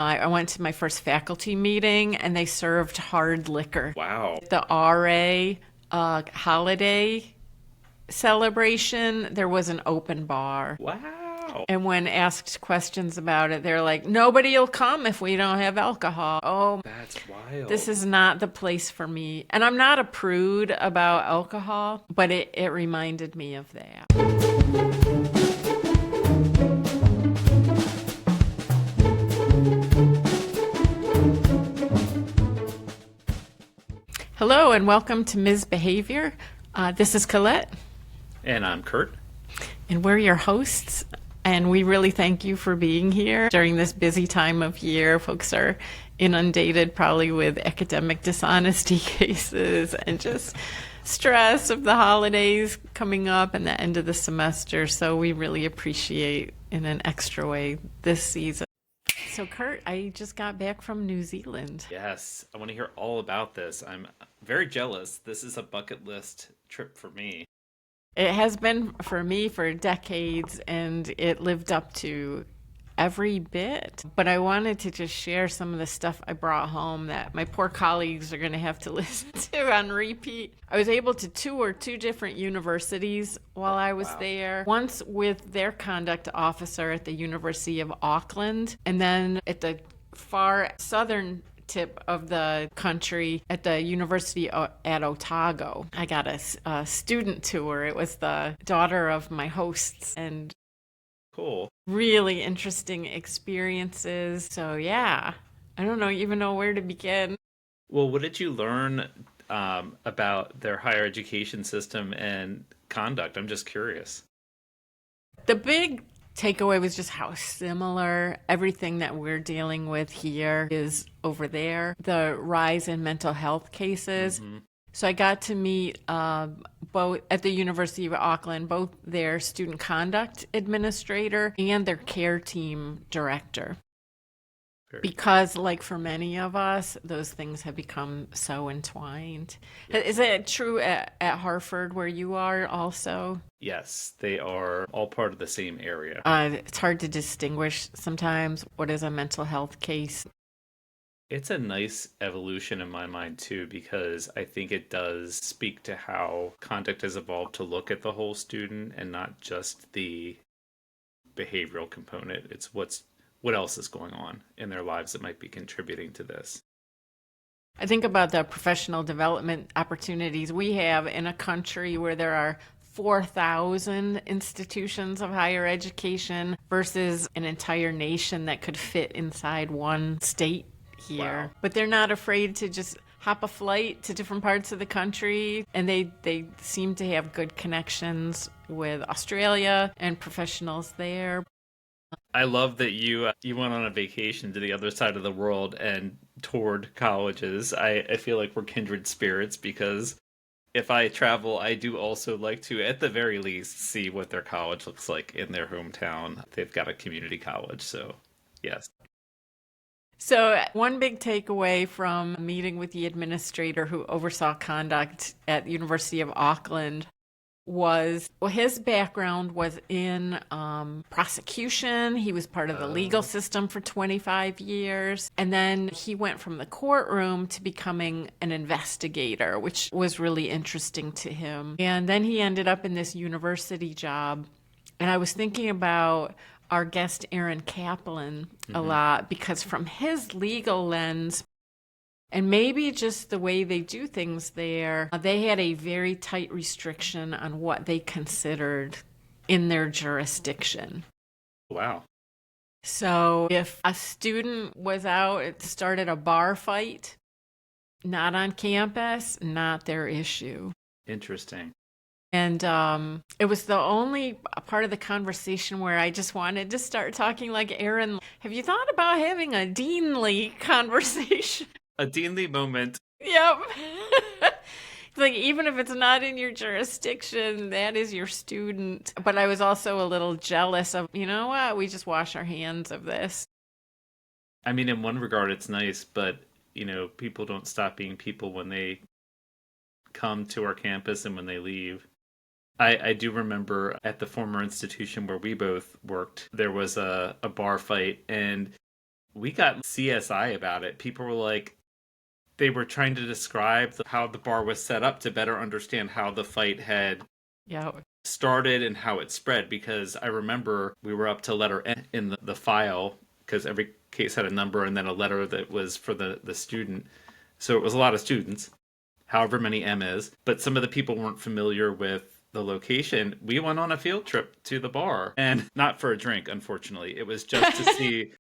I went to my first faculty meeting and they served hard liquor. Wow. The RA holiday celebration, there was an open bar. Wow. And when asked questions about it, they're like, nobody will come if we don't have alcohol. Oh, That's this wild. is not the place for me. And I'm not a prude about alcohol, but it reminded me of that. Hello and welcome to Ms. Behavior. This is Colette, And I'm Kurt. and we're your hosts. And we really thank you for being here during this busy time of year. Folks are inundated probably with academic dishonesty cases and just stress of the holidays coming up and the end of the semester. So we really appreciate in an extra way this season. So Kurt, I just got back from New Zealand. Yes, I want to hear all about this. I'm very jealous. This is a bucket list trip for me. It has been for me for decades, and it lived up to every bit. But I wanted to just share some of the stuff I brought home that my poor colleagues are going to have to listen to on repeat. I was able to tour two different universities while I was Wow. there. Once with their conduct officer at the University of Auckland, and then at the far southern tip of the country at the University at Otago. I got a student tour. It was the daughter of my hosts and Cool. really interesting experiences. So yeah, I don't know even know where to begin. Well, what did you learn about their higher education system and conduct? I'm just curious. The big takeaway was just how similar everything that we're dealing with here is over there. The rise in mental health cases. Hmm. So I got to meet both at the University of Auckland, both their student conduct administrator and their care team director. Very Because, like for many of us, those things have become so entwined. yes. Is it true at Harvard where you are also? Yes, they are all part of the same area. It's hard to distinguish sometimes what is a mental health case. It's a nice evolution in my mind too, because I think it does speak to how conduct has evolved to look at the whole student and not just the behavioral component. It's what else is going on in their lives that might be contributing to this. I think about the professional development opportunities we have in a country where there are 4,000 institutions of higher education versus an entire nation that could fit inside one state here. Wow. But they're not afraid to just hop a flight to different parts of the country, and they seem to have good connections with Australia and professionals there. I love that you went on a vacation to the other side of the world and toured colleges. I feel like we're kindred spirits because if I travel, I do also like to, at the very least, see what their college looks like in their hometown. They've got a community college, so yes. So, one big takeaway from meeting with the administrator who oversaw conduct at the University of Auckland was, well, his background was in prosecution. He was part of the legal system for 25 years. And then he went from the courtroom to becoming an investigator, which was really interesting to him. And then he ended up in this university job. And I was thinking about our guest, Aaron Kaplan, a lot because from his legal lens, and maybe just the way they do things there, they had a very tight restriction on what they considered in their jurisdiction. Wow. So if a student was out, it started a bar fight, not on campus, not their issue. Interesting. And it was the only part of the conversation where I just wanted to start talking like Aaron. Have you thought about having a deanly conversation? A Deanly moment. Yep. It's like, even if it's not in your jurisdiction, that is your student. But I was also a little jealous of, you know what, we just wash our hands of this. I mean, in one regard, it's nice, but, people don't stop being people when they come to our campus and when they leave. I do remember at the former institution where we both worked, there was a bar fight, and we got CSI about it. People were like, they were trying to describe how the bar was set up to better understand how the fight had Yeah. started and how it spread. Because I remember we were up to letter N in the file, because every case had a number and then a letter that was for the student. So it was a lot of students, however many M is. But some of the people weren't familiar with the location. We went on a field trip to the bar, and not for a drink, unfortunately. It was just to see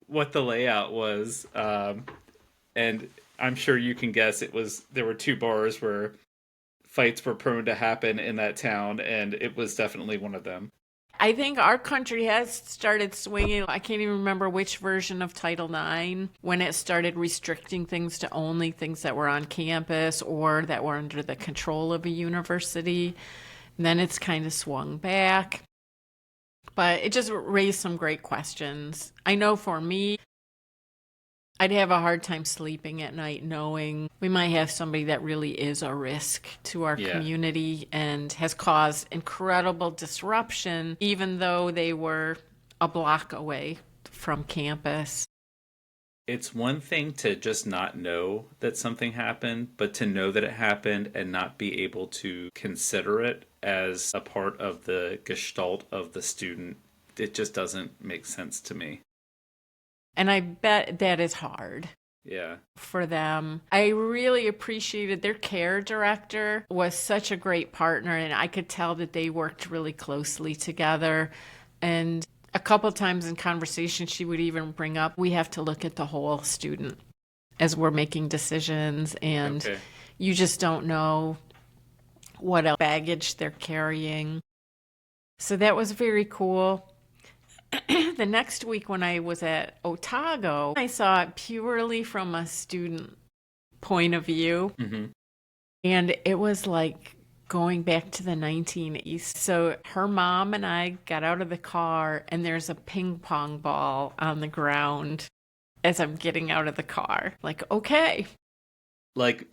what the layout was. And I'm sure you can guess there were two bars where fights were prone to happen in that town, and it was definitely one of them. I think our country has started swinging. I can't even remember which version of Title IX when it started restricting things to only things that were on campus or that were under the control of a university. And then it's kind of swung back. But it just raised some great questions. I know for me, I'd have a hard time sleeping at night knowing we might have somebody that really is a risk to our community and has caused incredible disruption, even though they were a block away from campus. It's one thing to just not know that something happened, but to know that it happened and not be able to consider it as a part of the gestalt of the student, it just doesn't make sense to me. And I bet that is hard. Yeah. For them. I really appreciated their care director was such a great partner, and I could tell that they worked really closely together. And a couple times in conversation, she would even bring up, we have to look at the whole student as we're making decisions, and you just don't know what else baggage they're carrying. So that was very cool. The next week when I was at Otago, I saw it purely from a student point of view. Mm-hmm. And it was like going back to the 1980s. So her mom and I got out of the car, and there's a ping pong ball on the ground as I'm getting out of the car. Like, okay. Like,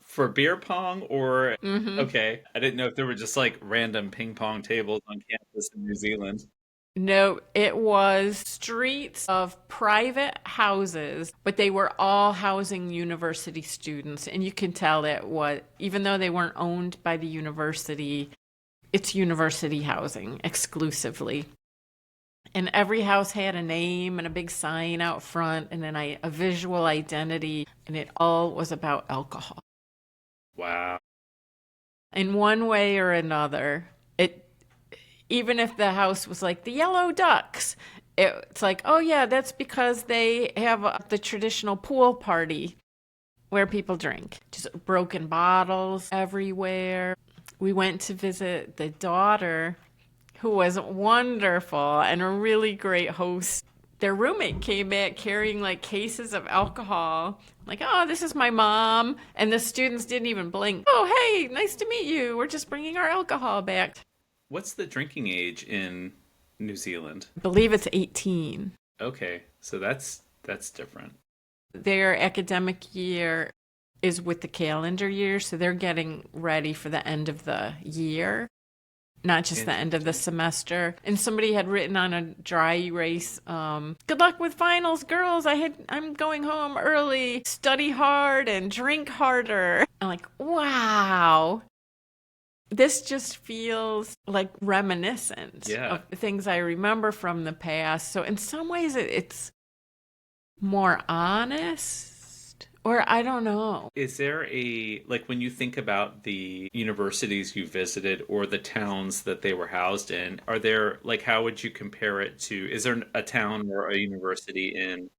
for beer pong or... Mm-hmm. Okay. I didn't know if there were just like random ping pong tables on campus in New Zealand. No, it was streets of private houses, but they were all housing university students. And you can tell that even though they weren't owned by the university, it's university housing exclusively. And every house had a name and a big sign out front and then a visual identity. And it all was about alcohol. Wow. In one way or another, even if the house was like the Yellow Ducks, it's like, oh yeah, that's because they have the traditional pool party where people drink. Just broken bottles everywhere. We went to visit the daughter, who was wonderful and a really great host. Their roommate came back carrying like cases of alcohol. Like, oh, this is my mom. And the students didn't even blink. Oh, hey, nice to meet you. We're just bringing our alcohol back. What's the drinking age in New Zealand? I believe it's 18. Okay, so that's different. Their academic year is with the calendar year, so they're getting ready for the end of the year, not just the end of the semester. And somebody had written on a dry erase, good luck with finals, girls. I'm going home early. Study hard and drink harder. I'm like, wow. This just feels like reminiscent of things I remember from the past. So in some ways, it's more honest, or I don't know. Is there when you think about the universities you visited or the towns that they were housed in, are there, how would you compare it to, is there a town or a university in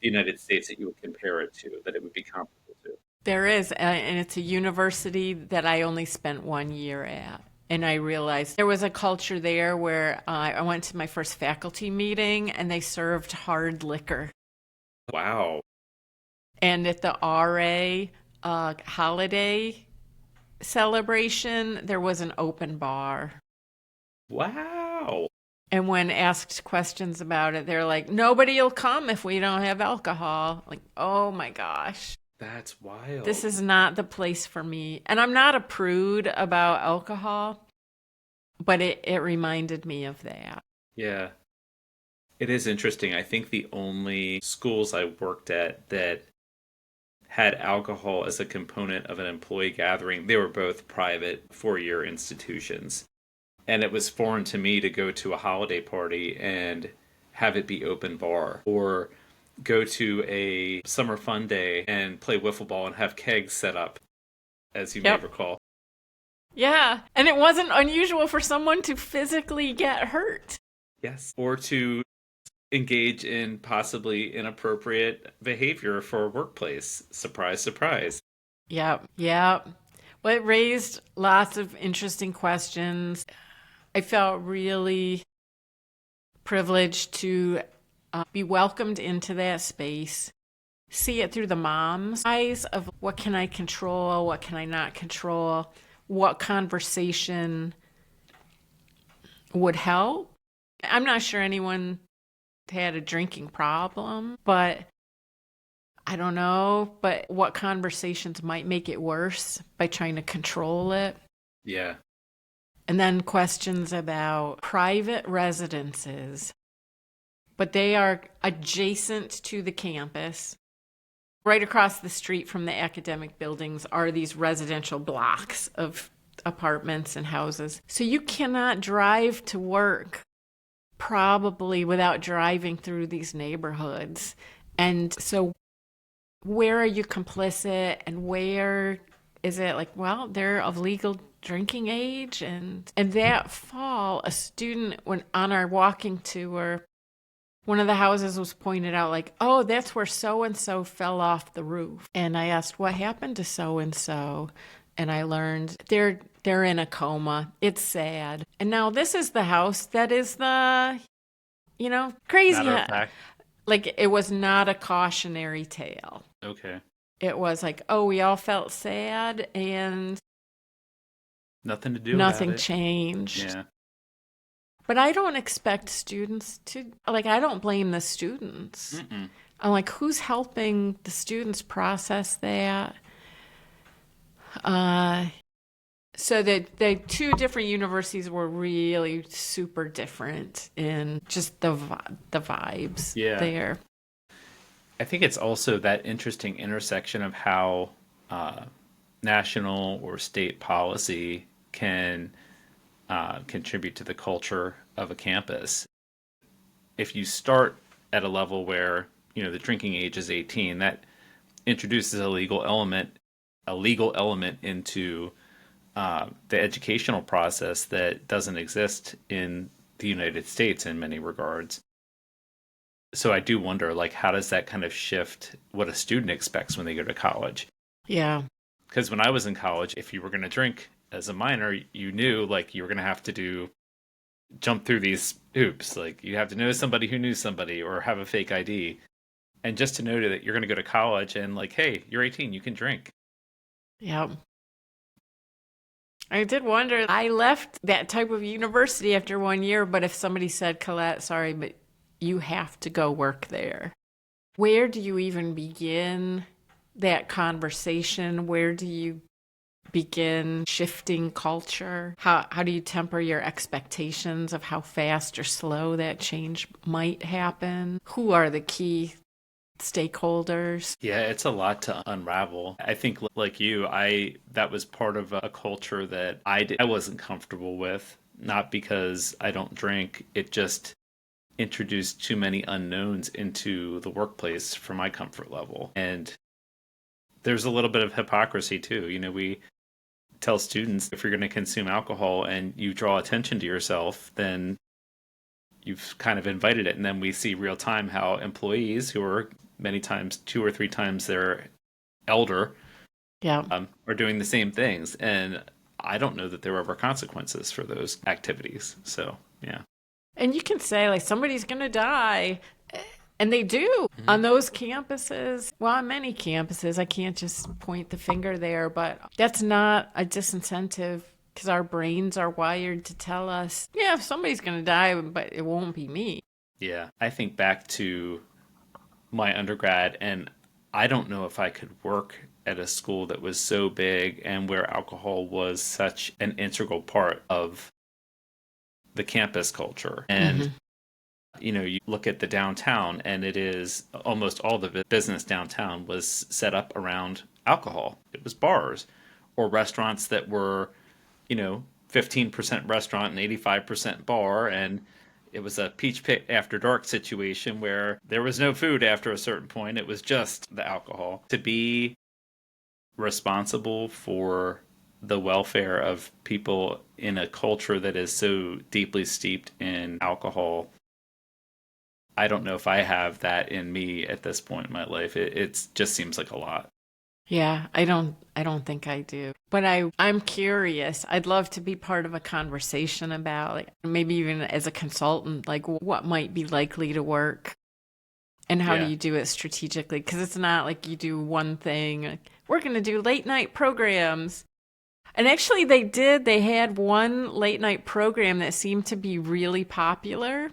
the United States that you would compare it to, that it would be comparable to? There is, and it's a university that I only spent 1 year at. And I realized there was a culture there where I went to my first faculty meeting and they served hard liquor. Wow. And at the RA holiday celebration, there was an open bar. Wow. And when asked questions about it, they're like, nobody will come if we don't have alcohol. Like, oh my gosh. That's wild. This is not the place for me. And I'm not a prude about alcohol, but it reminded me of that. Yeah. It is interesting. I think the only schools I worked at that had alcohol as a component of an employee gathering, they were both private 4-year institutions. And it was foreign to me to go to a holiday party and have it be open bar, or go to a summer fun day and play wiffle ball and have kegs set up, as you may Yep. recall. Yeah. And it wasn't unusual for someone to physically get hurt. Yes. Or to engage in possibly inappropriate behavior for a workplace. Surprise, surprise. Yep. Yep. Well, it raised lots of interesting questions. I felt really privileged to be welcomed into that space, see it through the mom's eyes of what can I control, what can I not control, what conversation would help. I'm not sure anyone had a drinking problem, but I don't know, but what conversations might make it worse by trying to control it. Yeah. And then questions about private residences, but they are adjacent to the campus. Right across the street from the academic buildings are these residential blocks of apartments and houses. So you cannot drive to work probably without driving through these neighborhoods. And so where are you complicit and where is it like, well, they're of legal drinking age? And that fall, a student went on our walking tour, one of the houses was pointed out like, oh, that's where so and so fell off the roof. And I asked, what happened to so and so? And I learned they're in a coma. It's sad. And now this is the house that is the, crazy. Matter of fact. Like it was not a cautionary tale. Okay. It was like, oh, we all felt sad and Nothing to do nothing about it. changed. Yeah. But I don't expect students to, like, I don't blame the students. Mm-mm. I'm like, who's helping the students process that? So the two different universities were really super different in just the vibes there. I think it's also that interesting intersection of how national or state policy can contribute to the culture of a campus. If you start at a level where the drinking age is 18, that introduces a legal element into the educational process that doesn't exist in the United States in many regards. So I do wonder, like, how does that kind of shift what a student expects when they go to college? Yeah. Because when I was in college, if you were going to drink as a minor, you knew like you were going to have to jump through these hoops. Like you have to know somebody who knew somebody or have a fake ID. And just to know that you're going to go to college and like, hey, you're 18, you can drink. Yeah. I did wonder. I left that type of university after 1 year, but if somebody said, Colette, sorry, but you have to go work there, where do you even begin that conversation? Where do you begin shifting culture? How do you temper your expectations of how fast or slow that change might happen? Who are the key stakeholders? Yeah, it's a lot to unravel. I think like you, that was part of a culture that I wasn't comfortable with, not because I don't drink. It just introduced too many unknowns into the workplace for my comfort level. And there's a little bit of hypocrisy too. We tell students if you're going to consume alcohol and you draw attention to yourself, then you've kind of invited it. And then we see real time how employees who are many times 2 or 3 times their elder are doing the same things. And I don't know that there were ever consequences for those activities. So, yeah. And you can say, like, somebody's going to die. And they do on those campuses. Well, on many campuses, I can't just point the finger there, but that's not a disincentive because our brains are wired to tell us, yeah, somebody's going to die, but it won't be me. Yeah. I think back to my undergrad, and I don't know if I could work at a school that was so big and where alcohol was such an integral part of the campus culture. And You look at the downtown, and it is almost all the business downtown was set up around alcohol. It was bars or restaurants that were, 15% restaurant and 85% bar. And it was a peach pit after dark situation where there was no food after a certain point. It was just the alcohol. To be responsible for the welfare of people in a culture that is so deeply steeped in alcohol, I don't know if I have that in me at this point in my life. It just seems like a lot. Yeah, I don't think I do. But I'm curious. I'd love to be part of a conversation about, like, maybe even as a consultant, like what might be likely to work and how do Yeah. you do it strategically? Because it's not like you do one thing. Like, we're going to do late night programs. And actually they had one late night program that seemed to be really popular.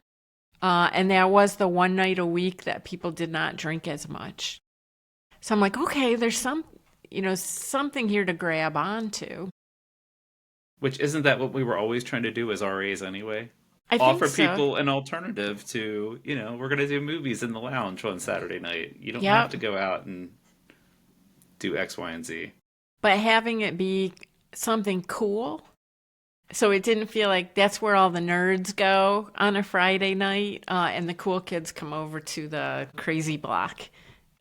And that was the one night a week that people did not drink as much. So I'm like, okay, there's something here to grab onto. Which isn't that what we were always trying to do as RAs anyway? I think Offer so. people an alternative to, we're going to do movies in the lounge on Saturday night. You don't have Yep. to go out and do X, Y, and Z. But having it be something cool. So it didn't feel like that's where all the nerds go on a Friday night, and the cool kids come over to the crazy block.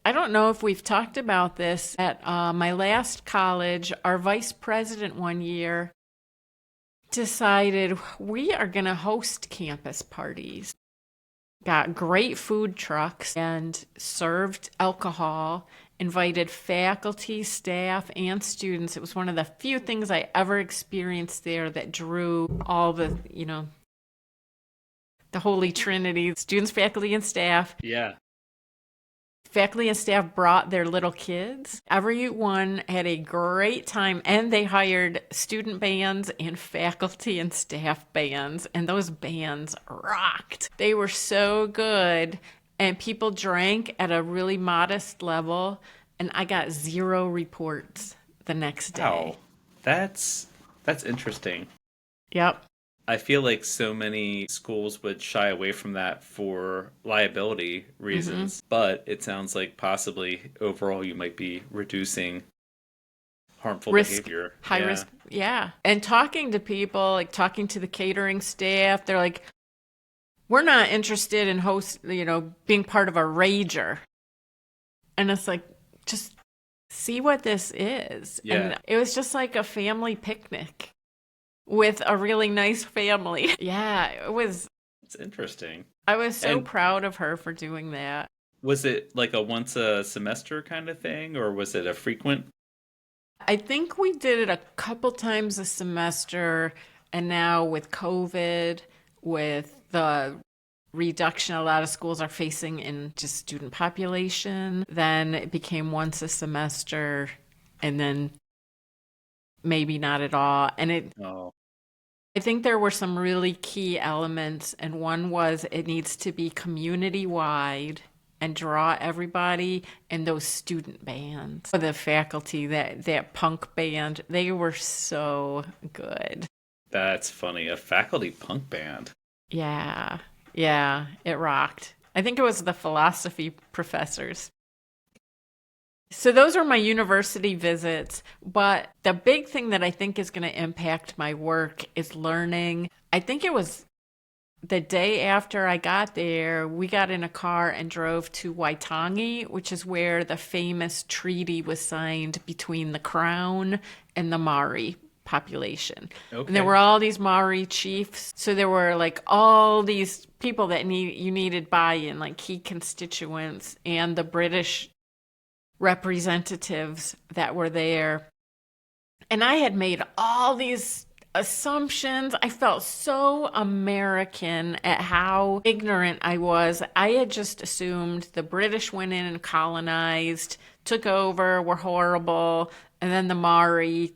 I don't know if we've talked about this at my last college. Our vice president one year decided we are going to host campus parties. Got great food trucks and served alcohol, invited faculty, staff, and students. It was one of the few things I ever experienced there that drew all the Holy Trinity, students, faculty, and staff. Yeah. Faculty and staff brought their little kids. Everyone had a great time, and they hired student bands and faculty and staff bands, and those bands rocked. They were so good, and people drank at a really modest level, and I got 0 reports the next day. Wow. That's interesting. Yep. I feel like so many schools would shy away from that for liability reasons, but it sounds like possibly overall you might be reducing harmful behavior. High Yeah. risk. Yeah. And talking to people, like talking to the catering staff, they're like, we're not interested in being part of a rager. And it's like, just see what this is. Yeah. And it was just like a family picnic with a really nice family. Yeah, It's interesting. I was so And proud of her for doing that. was it like a once a semester kind of thing, or was it a frequent? I think we did it a couple times a semester, and now with COVID, with the reduction a lot of schools are facing in just student population, then it became once a semester, and then maybe not at all. And Oh, I think there were some really key elements, and one was it needs to be community-wide and draw everybody, and those student bands. The faculty, that punk band, they were so good. that's funny. A faculty punk band. Yeah, it rocked. I think it was the philosophy professors. So those are my university visits, but the big thing that I think is going to impact my work is learning. I think it was the day after I got there, we got in a car and drove to Waitangi, which is where the famous treaty was signed between the Crown and the Maori population. Okay. And there were all these Maori chiefs. So there were like all these people that you needed buy-in, like key constituents, and the British representatives that were there. And I had made all these assumptions. I felt so American at how ignorant I was. I had just assumed the British went in and colonized, took over, were horrible, and then the Maori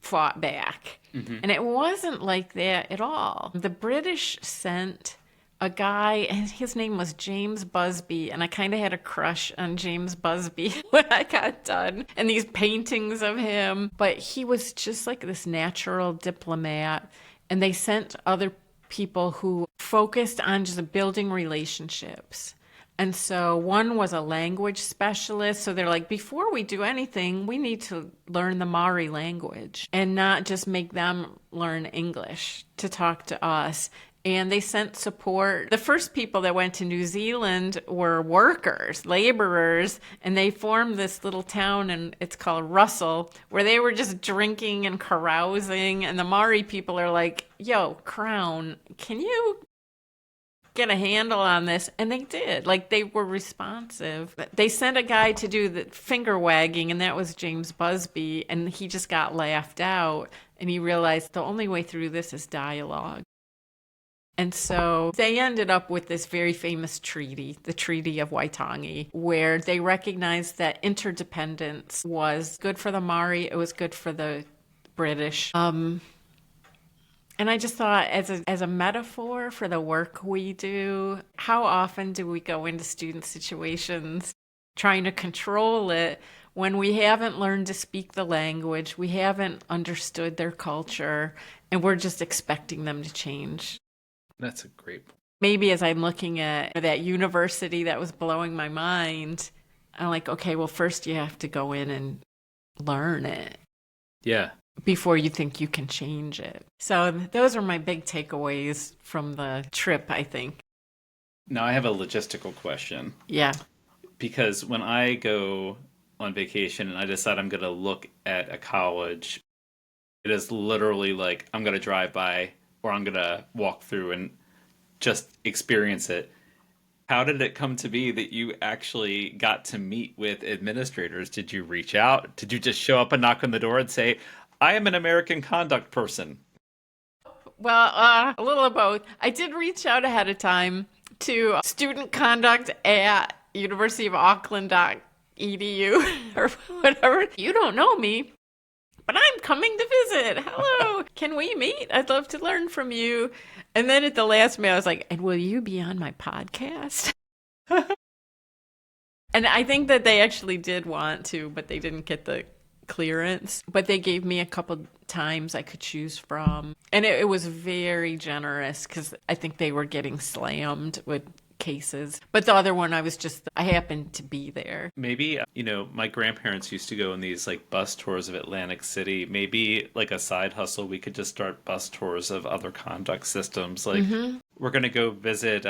fought back. And it wasn't like that at all. The British sent a guy, and his name was James Busby, and I kind of had a crush on James Busby when I got done, and these paintings of him. But he was just like this natural diplomat, and they sent other people who focused on just building relationships. And so one was a language specialist. So they're like, before we do anything, we need to learn the Maori language and not just make them learn English to talk to us. And they sent support. The first people that went to New Zealand were workers, laborers, and they formed this little town, and it's called Russell, where they were just drinking and carousing. And the Maori people are like, yo, Crown, can you get a handle on this? And they did. Like, they were responsive. They sent a guy to do the finger wagging, and that was James Busby, and he just got laughed out. And he realized the only way through this is dialogue. And so they ended up with this very famous treaty, the Treaty of Waitangi, where they recognized that interdependence was good for the Maori, it was good for the British. And I just thought, as a metaphor for the work we do, how often do we go into student situations trying to control it when we haven't learned to speak the language, we haven't understood their culture, and we're just expecting them to change? That's a great point. Maybe as I'm looking at that university that was blowing my mind, I'm like, okay, well, first you have to go in and learn it. Yeah. Before you think you can change it. So those are my big takeaways from the trip, I think. Now I have a logistical question. Yeah. Because when I go on vacation and I decide I'm going to look at a college, it is literally like I'm going to drive by or I'm going to walk through and just experience it. How did it come to be that you actually got to meet with administrators? Did you reach out? Did you just show up and knock on the door and say, I am an American conduct person? Well, a little of both. I did reach out ahead of time to student conduct at universityofauckland.edu or whatever. You don't know me, but I'm coming to visit. Hello. Can we meet? I'd love to learn from you. And then at the last minute, I was like, and will you be on my podcast? And I think that they actually did want to, but they didn't get the clearance. But they gave me a couple times I could choose from. And it was very generous because I think they were getting slammed with cases. But the other one, I happened to be there. Maybe, my grandparents used to go on these like bus tours of Atlantic City. Maybe like a side hustle, we could just start bus tours of other conduct systems. Like we're going to go visit,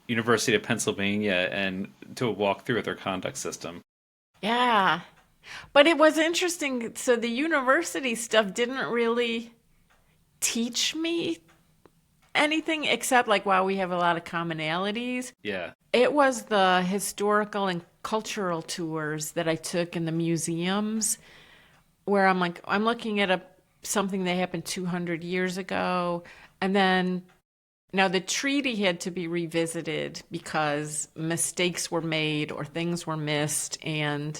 University of Pennsylvania and do a walk through their conduct system. Yeah. But it was interesting. So the university stuff didn't really teach me anything except like, wow, we have a lot of commonalities. Yeah. It was the historical and cultural tours that I took in the museums where I'm like, I'm looking at something that happened 200 years ago. And then now the treaty had to be revisited because mistakes were made or things were missed. And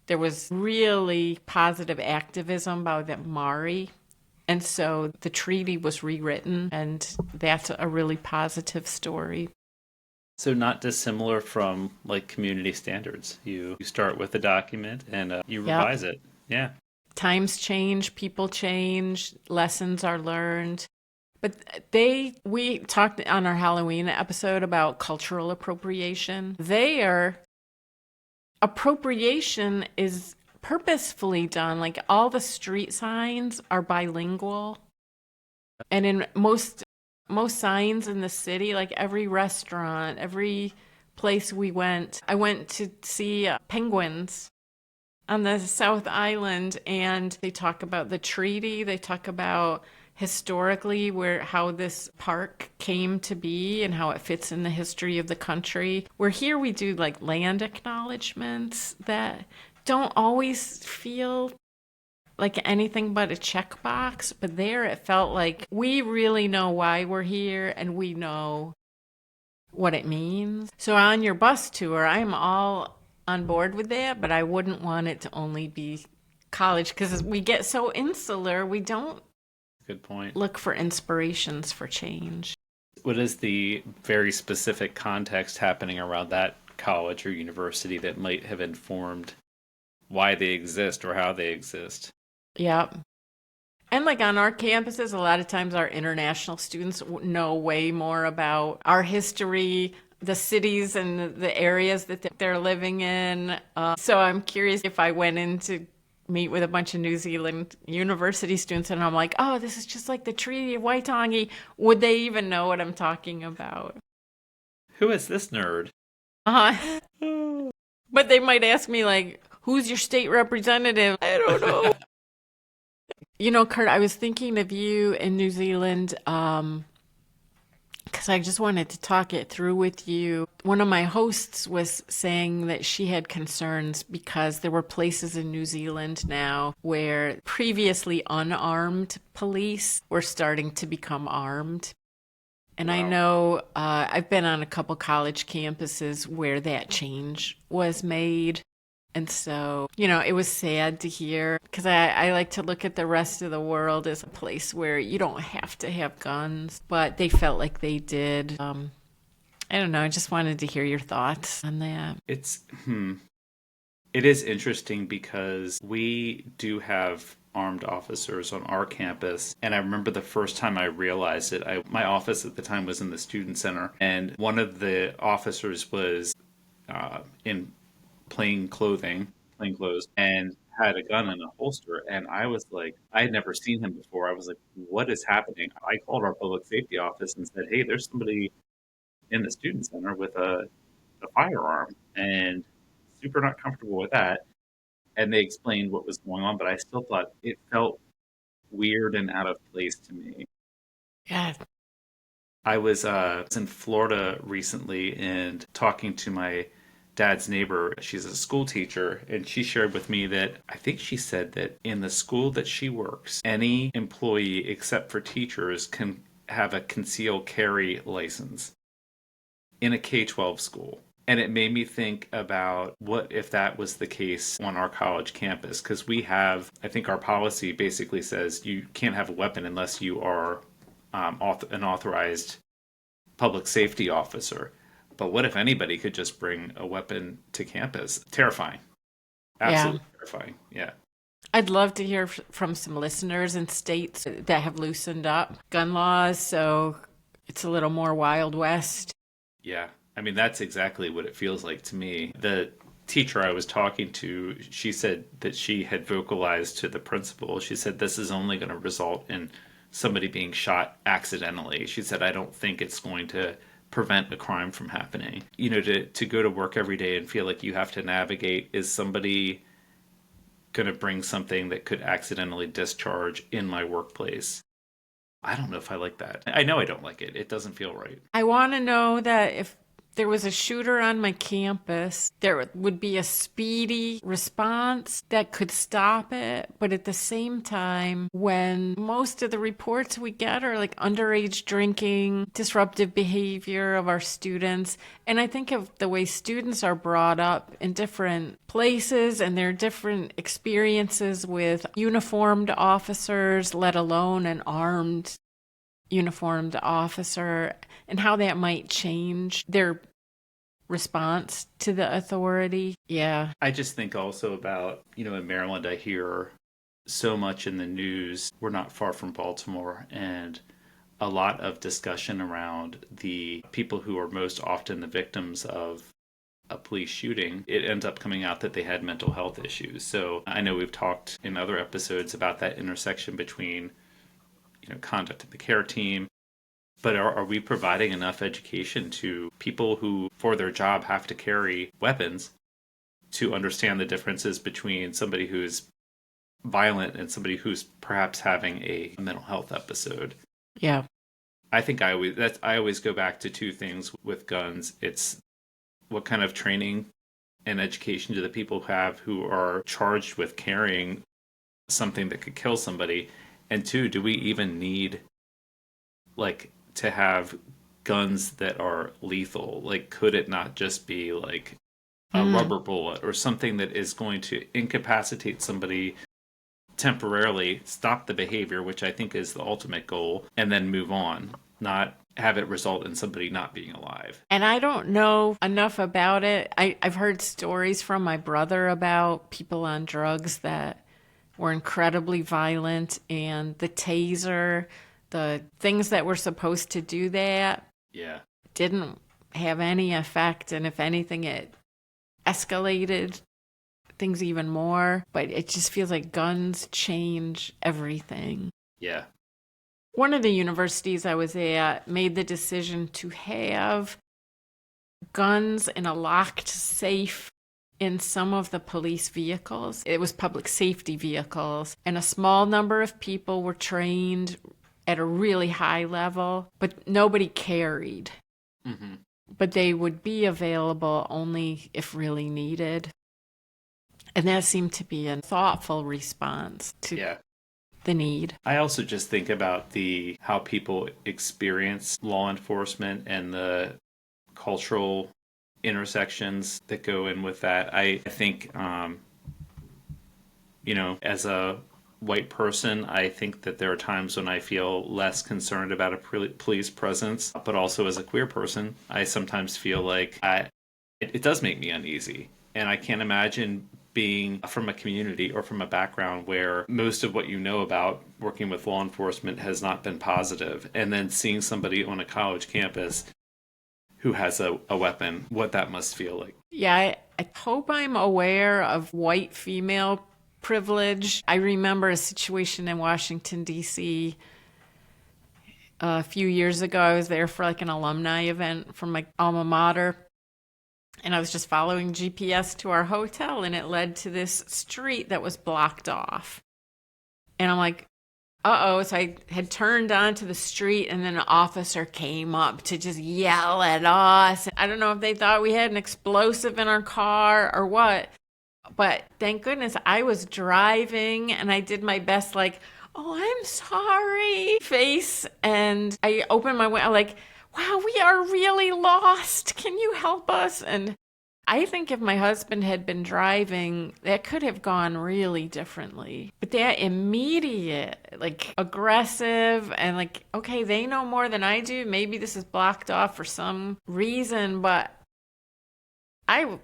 there was really positive activism by the Maori. And so the treaty was rewritten, and that's a really positive story. So not dissimilar from like community standards. You start with the document and you revise it. Yeah. Times change, people change, lessons are learned. But we talked on our Halloween episode about cultural appropriation. Appropriation is purposefully done. Like all the street signs are bilingual. And in most signs in the city, like every restaurant, every place we went, I went to see penguins on the South Island, and they talk about the treaty. They talk about historically how this park came to be and how it fits in the history of the country. Where here we do like land acknowledgments that don't always feel like anything but a checkbox, but there it felt like we really know why we're here and we know what it means. So on your bus tour, I'm all on board with that, but I wouldn't want it to only be college because we get so insular, we don't Good point. look for inspirations for change. What is the very specific context happening around that college or university that might have informed why they exist or how they exist? Yep. And like on our campuses, a lot of times our international students know way more about our history, the cities and the areas that they're living in. So I'm curious if I went in to meet with a bunch of New Zealand university students and I'm like, oh, this is just like the Treaty of Waitangi. Would they even know what I'm talking about? Who is this nerd? Uh-huh. But they might ask me like, who's your state representative? I don't know. Kurt, I was thinking of you in New Zealand because I just wanted to talk it through with you. One of my hosts was saying that she had concerns because there were places in New Zealand now where previously unarmed police were starting to become armed. And I Wow. know I've been on a couple college campuses where that change was made. And so, it was sad to hear because I like to look at the rest of the world as a place where you don't have to have guns, but they felt like they did. I don't know. I just wanted to hear your thoughts on that. It is interesting because we do have armed officers on our campus, and I remember the first time I realized it. My office at the time was in the student center, and one of the officers was in plain clothes, and had a gun in a holster. And I was like, I had never seen him before. I was like, what is happening? I called our public safety office and said, hey, there's somebody in the student center with a firearm, and super not comfortable with that. And they explained what was going on, but I still thought it felt weird and out of place to me. Yeah. I was in Florida recently and talking to my dad's neighbor. She's a school teacher, and she shared with me that I think she said that in the school that she works, any employee except for teachers can have a concealed carry license in a K-12 school. And it made me think about what if that was the case on our college campus, because we have, I think our policy basically says you can't have a weapon unless you are an authorized public safety officer. But what if anybody could just bring a weapon to campus? Terrifying. Yeah. Absolutely terrifying. Yeah. I'd love to hear from some listeners in states that have loosened up gun laws. So it's a little more Wild West. Yeah. I mean, that's exactly what it feels like to me. The teacher I was talking to, she said that she had vocalized to the principal. She said, this is only going to result in somebody being shot accidentally. She said, I don't think it's going to prevent a crime from happening. To go to work every day and feel like you have to navigate, is somebody going to bring something that could accidentally discharge in my workplace? I don't know if I like that. I know I don't like it. It doesn't feel right. I want to know that if there was a shooter on my campus, there would be a speedy response that could stop it. But at the same time, when most of the reports we get are like underage drinking, disruptive behavior of our students, and I think of the way students are brought up in different places and their different experiences with uniformed officers, let alone an armed uniformed officer, and how that might change their response to the authority. Yeah. I just think also about, in Maryland, I hear so much in the news. We're not far from Baltimore, and a lot of discussion around the people who are most often the victims of a police shooting. It ends up coming out that they had mental health issues. So I know we've talked in other episodes about that intersection between conduct of the care team. But are we providing enough education to people who, for their job, have to carry weapons to understand the differences between somebody who's violent and somebody who's perhaps having a mental health episode? Yeah. I think I always go back to two things with guns. It's what kind of training and education do the people have who are charged with carrying something that could kill somebody? And two, do we even need to have guns that are lethal? Could it not just be like a rubber bullet or something that is going to incapacitate somebody temporarily, stop the behavior, which I think is the ultimate goal, and then move on, not have it result in somebody not being alive? And I don't know enough about it. I've heard stories from my brother about people on drugs that were incredibly violent, and the taser, the things that were supposed to do that, Yeah. didn't have any effect. And if anything, it escalated things even more. But it just feels like guns change everything. Yeah. One of the universities I was at made the decision to have guns in a locked safe in some of the police vehicles. It was public safety vehicles, and a small number of people were trained at a really high level, but nobody carried. Mm-hmm. But they would be available only if really needed. And that seemed to be a thoughtful response to the need. I also just think about how people experience law enforcement and the cultural intersections that go in with that. I think, as a white person, I think that there are times when I feel less concerned about a police presence, but also as a queer person, I sometimes feel like it does make me uneasy. And I can't imagine being from a community or from a background where most of what you know about working with law enforcement has not been positive, and then seeing somebody on a college campus who has a weapon, what that must feel like. Yeah, I hope I'm aware of white female privilege. I remember a situation in Washington, D.C. a few years ago. I was there for like an alumni event from my alma mater. And I was just following GPS to our hotel, and it led to this street that was blocked off. And I'm like, uh-oh. So I had turned onto the street, and then an officer came up to just yell at us. I don't know if they thought we had an explosive in our car or what. But thank goodness I was driving, and I did my best, like, oh, I'm sorry face. And I opened my window, like, wow, we are really lost. Can you help us? And I think if my husband had been driving, that could have gone really differently. But that immediate, like, aggressive and like, okay, they know more than I do. Maybe this is blocked off for some reason, but I'm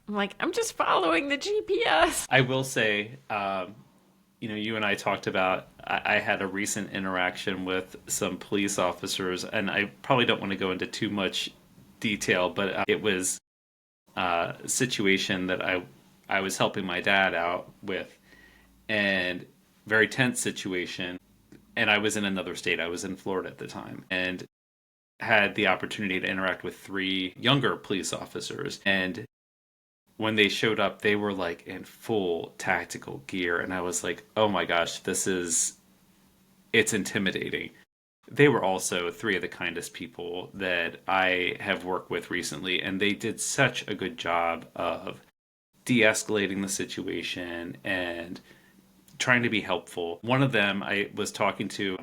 like, I'm just following the GPS. I will say, you and I talked about, I had a recent interaction with some police officers, and I probably don't want to go into too much detail, but it was a situation that I was helping my dad out with, and very tense situation. And I was in another state. I was in Florida at the time, and had the opportunity to interact with 3 younger police officers. And when they showed up, they were like in full tactical gear. And I was like, oh my gosh, it's intimidating. They were also 3 of the kindest people that I have worked with recently. And they did such a good job of de-escalating the situation and trying to be helpful. One of them I was talking to,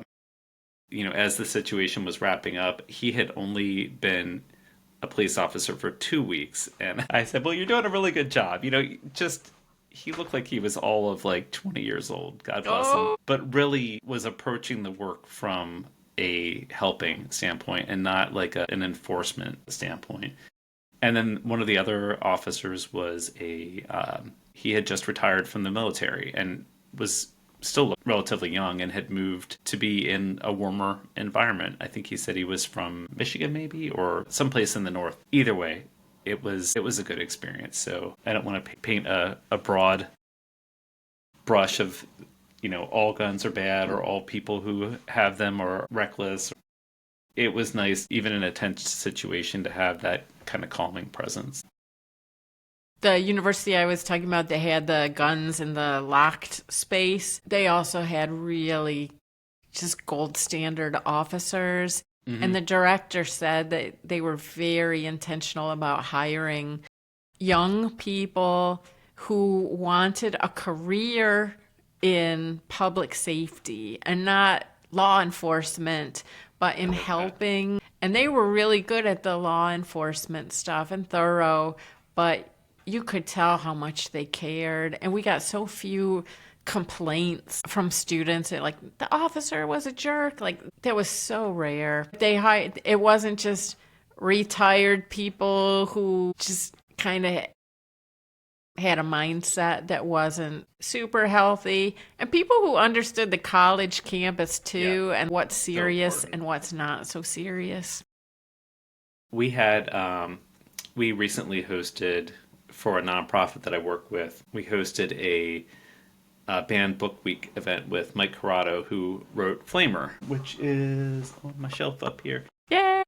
as the situation was wrapping up, he had only been a police officer for 2 weeks. And I said, well, you're doing a really good job. He looked like he was all of like 20 years old, God bless him, but really was approaching the work from a helping standpoint and not like an enforcement standpoint. And then one of the other officers was he had just retired from the military and was still relatively young and had moved to be in a warmer environment. I think he said he was from Michigan maybe, or someplace in the north. Either way, it was a good experience. So I don't want to paint a broad brush of, all guns are bad or all people who have them are reckless. It was nice, even in a tense situation, to have that kind of calming presence. The university I was talking about, they had the guns in the locked space. They also had really just gold standard officers. Mm-hmm. And the director said that they were very intentional about hiring young people who wanted a career in public safety and not law enforcement, but in helping. And they were really good at the law enforcement stuff and thorough, but you could tell how much they cared. And we got so few complaints from students that, like, the officer was a jerk. Like, that was so rare. It wasn't just retired people who just kind of had a mindset that wasn't super healthy, and people who understood the college campus too, and what's serious important. and what's not so serious. We had we recently hosted for a nonprofit that I work with. We hosted a band book week event with Mike Corrado, who wrote Flamer, which is on my shelf up here. Yeah.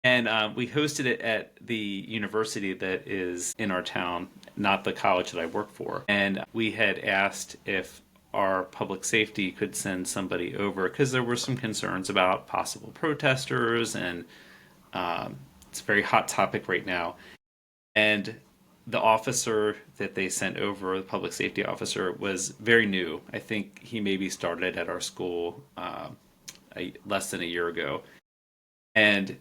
And we hosted it at the university that is in our town, not the college that I work for. And we had asked if our public safety could send somebody over because there were some concerns about possible protesters, and it's a very hot topic right now. And the officer that they sent over, the public safety officer, was very new. I think he maybe started at our school less than a year ago. And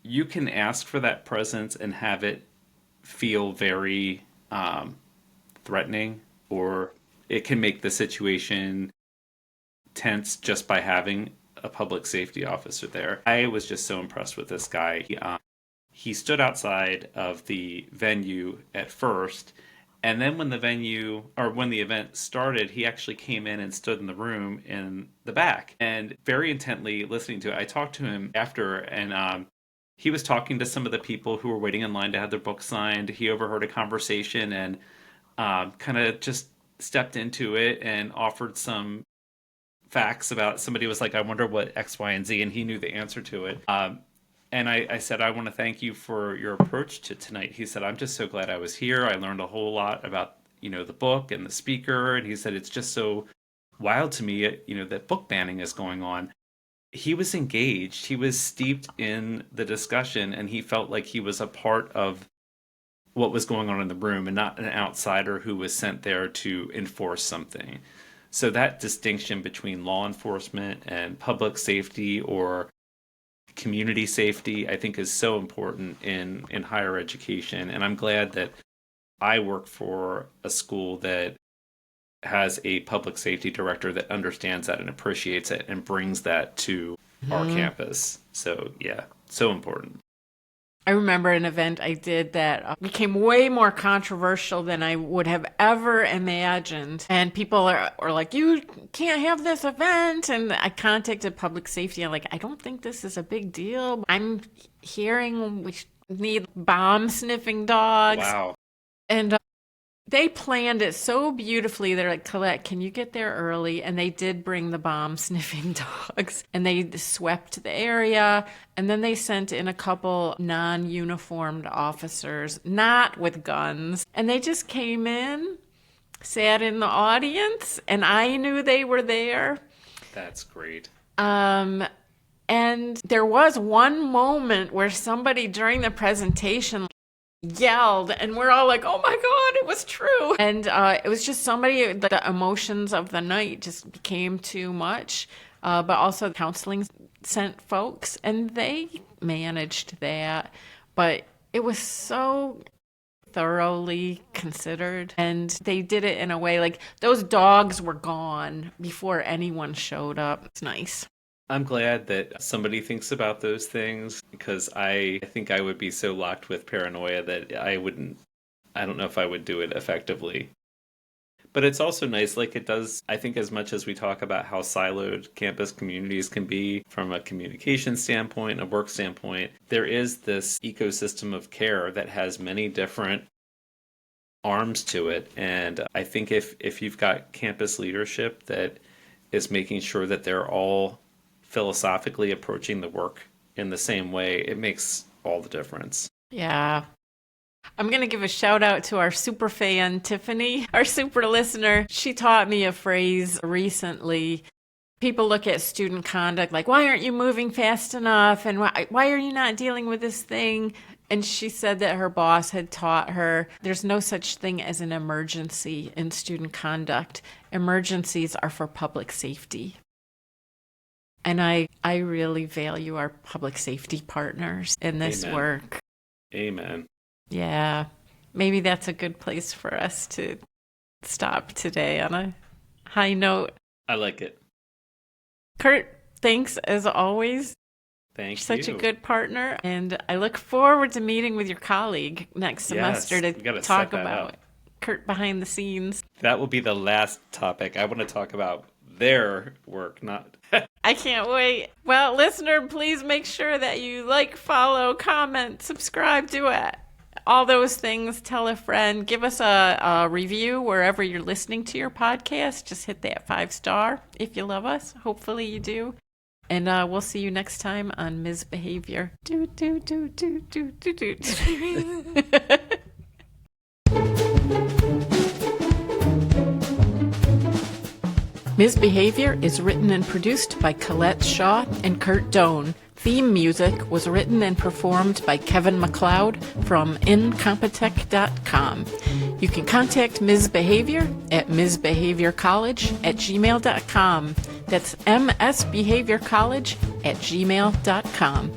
you can ask for that presence and have it feel very threatening, or it can make the situation tense just by having a public safety officer there. I was just so impressed with this guy. He stood outside of the venue at first, and then when the event started, he actually came in and stood in the room in the back and very intently listening to it. I talked to him after, and he was talking to some of the people who were waiting in line to have their book signed. He overheard a conversation and kind of just stepped into it and offered some facts about, somebody was like, I wonder what X, Y, and Z, and he knew the answer to it. And I said, I want to thank you for your approach to tonight. He said, I'm just so glad I was here. I learned a whole lot about, the book and the speaker. And he said, it's just so wild to me, that book banning is going on. He was engaged. He was steeped in the discussion, and he felt like he was a part of what was going on in the room and not an outsider who was sent there to enforce something. So that distinction between law enforcement and public safety or community safety, I think, is so important in higher education. And I'm glad that I work for a school that has a public safety director that understands that and appreciates it and brings that to our campus. So yeah, so important. I remember an event I did that became way more controversial than I would have ever imagined. And people are like, you can't have this event. And I contacted public safety. I'm like, I don't think this is a big deal. I'm hearing we need bomb sniffing dogs. Wow. And they planned it so beautifully. They're like, Colette, can you get there early? And they did bring the bomb sniffing dogs, and they swept the area. And then they sent in a couple non-uniformed officers, not with guns. And they just came in, sat in the audience, and I knew they were there. That's great. And there was one moment where somebody during the presentation yelled, and we're all like, oh my God, it was true. And it was just somebody, the emotions of the night just became too much. But also counseling sent folks, and they managed that. But it was so thoroughly considered, and they did it in a way like those dogs were gone before anyone showed up. It's nice. I'm glad that somebody thinks about those things, because I think I would be so locked with paranoia that I don't know if I would do it effectively. But it's also nice, like it does, I think, as much as we talk about how siloed campus communities can be from a communication standpoint, a work standpoint, there is this ecosystem of care that has many different arms to it. And I think if you've got campus leadership that is making sure that they're all philosophically approaching the work in the same way, it makes all the difference. Yeah. I'm going to give a shout out to our super fan, Tiffany, our super listener. She taught me a phrase recently. People look at student conduct like, why aren't you moving fast enough? And why are you not dealing with this thing? And she said that her boss had taught her there's no such thing as an emergency in student conduct. Emergencies are for public safety. And I really value our public safety partners in this Amen. work. Amen. Yeah. Maybe that's a good place for us to stop today on a high note. I like it. Kurt, thanks as always. Thank you. Such a good partner. And I look forward to meeting with your colleague next semester to we gotta talk set that about up. Kurt behind the scenes. That will be the last topic. I want to talk about their work, not... I can't wait. Well, listener, please make sure that you like, follow, comment, subscribe, do it. All those things. Tell a friend. Give us a review wherever you're listening to your podcast. Just hit that 5-star if you love us. Hopefully you do. And we'll see you next time on Ms. Behavior. Do, do, do, do, do, do, do. Ms. Behavior is written and produced by Colette Shaw and Kurt Doan. Theme music was written and performed by Kevin MacLeod from incompetech.com. You can contact Ms. Behavior at msbehaviorcollege@gmail.com. That's msbehaviorcollege@gmail.com.